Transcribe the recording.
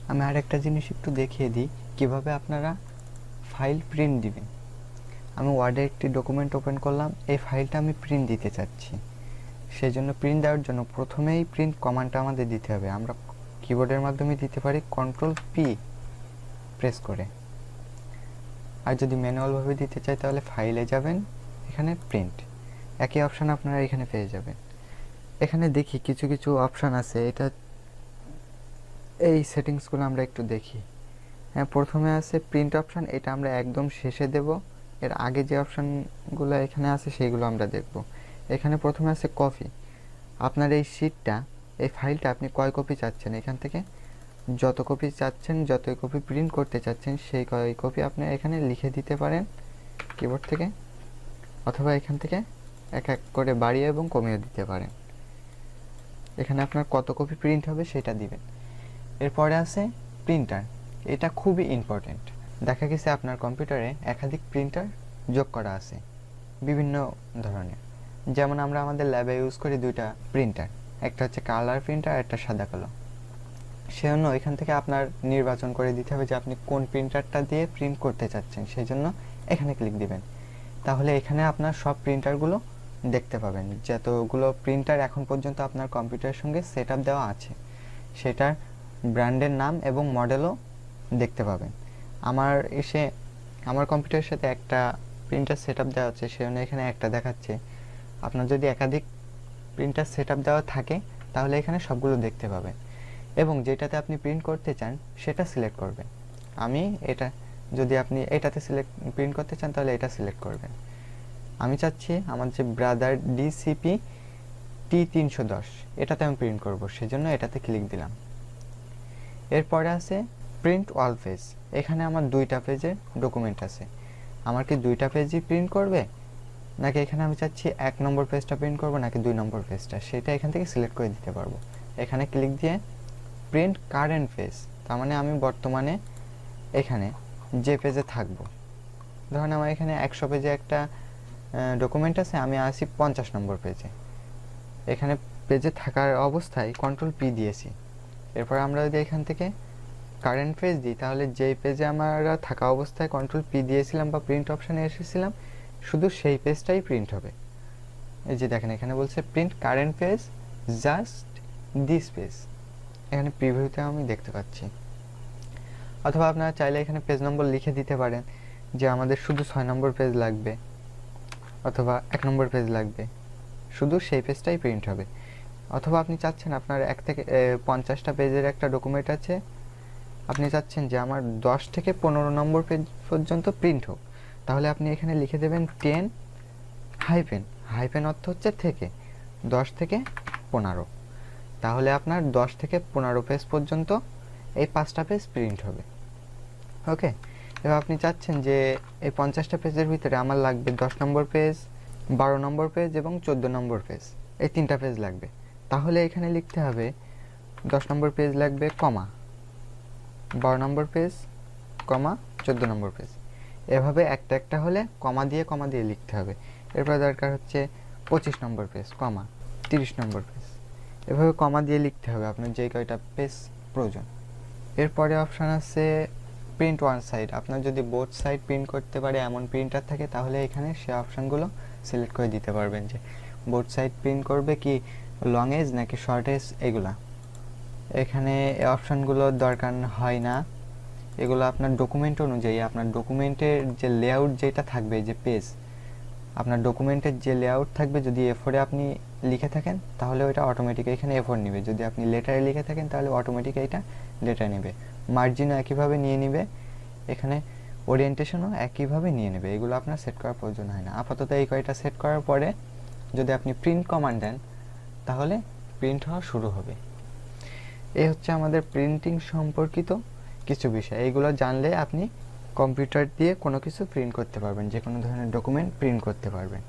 আমি আরেকটা জিনিস একটু দেখিয়ে দিই কিভাবে আপনারা ফাইল প্রিন্ট দিবেন। আমি ওয়ার্ডে একটি ডকুমেন্ট ওপেন করলাম, এই ফাইলটা আমি প্রিন্ট দিতে চাচ্ছি। সেই জন্য প্রিন্ট দেওয়ার জন্য প্রথমেই প্রিন্ট কমান্ডটা আমাদের দিতে হবে। আমরা কিবোর্ডের মাধ্যমে দিতে পারি Ctrl+P প্রেস করে। আর যদি ম্যানুয়ালভাবে দিতে চাই তাহলে ফাইলে যাবেন, এখানে প্রিন্ট, একই অপশান আপনারা এখানে পেয়ে যাবেন। এখানে দেখি কিছু কিছু অপশান আছে, এটা এই সেটিংসগুলো আমরা একটু দেখি। হ্যাঁ, প্রথমে আছে প্রিন্ট অপশান, এটা আমরা একদম শেষে দেব। এর আগে যে অপশানগুলো এখানে আছে সেইগুলো আমরা দেখব। এখানে প্রথমে আছে কপি। আপনার এই শিটটা, এই ফাইলটা আপনি কয় কপি চাচ্ছেন, এখান থেকে যত কপি চাচ্ছেন, যতই কপি প্রিন্ট করতে চাচ্ছেন সেই কয় কপি আপনি এখানে লিখে দিতে পারেন কিবোর্ড থেকে, অথবা এখান থেকে এক এক করে বাড়িয়ে এবং কমিয়ে দিতে পারেন। এখানে আপনার কত কপি প্রিন্ট হবে সেটা দিবেন। এরপরে আছে প্রিন্টার, এটা খুবই ইম্পর্টেন্ট। দেখা গেছে আপনার কম্পিউটারে একাধিক প্রিন্টার যোগ করা আছে বিভিন্ন ধরনের। যেমন আমরা আমাদের ল্যাবে ইউজ করি দুইটা প্রিন্টার, একটা হচ্ছে কালার প্রিন্টার, একটা সাদা কালো। সেজন্য এখান থেকে আপনার নির্বাচন করে দিতে হবে যে আপনি কোন প্রিন্টারটা দিয়ে প্রিন্ট করতে চাচ্ছেন, সেই জন্য এখানে ক্লিক দিবেন। তাহলে এখানে আপনার সব প্রিন্টারগুলো দেখতে পাবেন। যতগুলো প্রিন্টার এখন পর্যন্ত আপনার কম্পিউটারের সঙ্গে সেট আপ দেওয়া আছে সেটার ব্র্যান্ডের নাম এবং মডেলও দেখতে পাবেন। আমার কম্পিউটারের সাথে একটা প্রিন্টার সেট আপ দেওয়া আছে, সেজন্য এখানে একটা দেখাচ্ছে। আপনার যদি একাধিক প্রিন্টার সেট আপ দেওয়া থাকে তাহলে এখানে সবগুলো দেখতে পাবেন এবং যেটাতে আপনি প্রিন্ট করতে চান সেটা সিলেক্ট করবেন। যদি আপনি এটাতে প্রিন্ট করতে চান তাহলে এটা সিলেক্ট করবেন। আমি চাচ্ছি আমার যে ব্রাদার DCP T310 এটাতে আমি প্রিন্ট করব, সেজন্য এটাতে ক্লিক দিলাম। এরপরে আছে প্রিন্ট ওয়াল পেজ। এখানে আমার দুইটা পেজের ডকুমেন্ট আছে, আমার কি দুইটা পেজই প্রিন্ট করবে, নাকি এখানে আমি চাচ্ছি 1 নম্বর পেজটা প্রিন্ট করব নাকি 2 নম্বর পেজটা, সেটা এখান থেকে সিলেক্ট করে দিতে পারবো। এখানে ক্লিক দিয়ে প্রিন্ট কারেন্ট পেজ, তার মানে আমি বর্তমানে এখানে যে পেজে থাকবো, ধরুন আমার এখানে 100 পেজে একটা ডকুমেন্ট আছে, আমি আসি 50 নম্বর পেজে। এখানে পেজে থাকার অবস্থায় Ctrl+P দিয়েছি। এরপর আমরা যদি এখান থেকে কারেন্ট পেজ দিই তাহলে যেই পেজে আমরা থাকা অবস্থায় Ctrl+P দিয়েছিলাম বা প্রিন্ট অপশানে এসেছিলাম শুধু সেই পেজটাই প্রিন্ট হবে। এই যে দেখেন এখানে বলছে print current page just this page, এখানে প্রিভিউতে আমি দেখতে পাচ্ছি। অথবা আপনারা চাইলে এখানে পেজ নম্বর লিখে দিতে পারেন যে আমাদের শুধু 6 নম্বর পেজ লাগবে অথবা 1 নম্বর পেজ লাগবে, শুধু সেই পেজটাই প্রিন্ট হবে। অথবা আপনি চাচ্ছেন আপনার 1 থেকে 50টা পেজের একটা ডকুমেন্ট আছে, আপনি চাচ্ছেন যে আমার 10 থেকে 15 নম্বর পেজ পর্যন্ত প্রিন্ট হোক, তাহলে আপনি এখানে লিখে দেবেন 10 হাইফেন অর্থ হচ্ছে থেকে 10 থেকে 15, তাহলে আপনার 10 থেকে 15 পেজ পর্যন্ত এই 5টা পেজ প্রিন্ট হবে। ওকে, এবার আপনি চাচ্ছেন যে এই 50টা পেজের ভিতরে আমার লাগবে 10 নম্বর পেজ, 12 নম্বর পেজ এবং 14 নম্বর পেজ, এই 3টা পেজ লাগবে। তাহলে এখানে লিখতে হবে 10 নম্বর পেজ লাগবে কমা 12 নম্বর পেজ কমা 14 নম্বর পেজ, এভাবে একটা একটা হলে কমা দিয়ে লিখতে হবে। এরপর দরকার হচ্ছে 25 নম্বর পেজ কমা 30 নম্বর পেজ, এভাবে কমা দিয়ে লিখতে হবে আপনার যে কয়টা পেজ প্রয়োজন। এরপরে অপশান আছে প্রিন্ট ওয়ান সাইড। আপনার যদি বোথ সাইড প্রিন্ট করতে পারে এমন প্রিন্টার থাকে তাহলে এখানে সে অপশানগুলো সিলেক্ট করে দিতে পারবেন যে বোথ সাইড প্রিন্ট করবে কি লং এজ নাকি শর্ট এজ, এগুলা এখানে এই অপশানগুলো দরকার হয় না। এগুলো আপনার ডকুমেন্ট অনুযায়ী, আপনার ডকুমেন্টের যে লেআউট যেটা থাকবে, যে পেজ আপনার ডকুমেন্টের যে লেআউট থাকবে, যদি A4 এ আপনি লিখে থাকেন তাহলে ওইটা অটোমেটিক এখানে A4 নেবে, যদি আপনি লেটারে লিখে থাকেন তাহলে অটোমেটিক এটা লেটার নেবে। মার্জিনও একইভাবে নিয়ে নেবে, এখানে ওরিয়েন্টেশনও একইভাবে নিয়ে নেবে। এগুলো আপনার সেট করার প্রয়োজন হয় না। আপাতত এই কয়টা সেট করার পরে যদি আপনি প্রিন্ট কমান্ড দেন তাহলে প্রিন্ট হওয়া শুরু হবে। এই হচ্ছে আমাদের প্রিন্টিং সম্পর্কিত কিছু বিষয়। এইগুলো জানলে আপনি কম্পিউটার দিয়ে কোনো কিছু প্রিন্ট করতে পারবেন, যে কোনো ধরনের ডকুমেন্ট প্রিন্ট করতে পারবেন।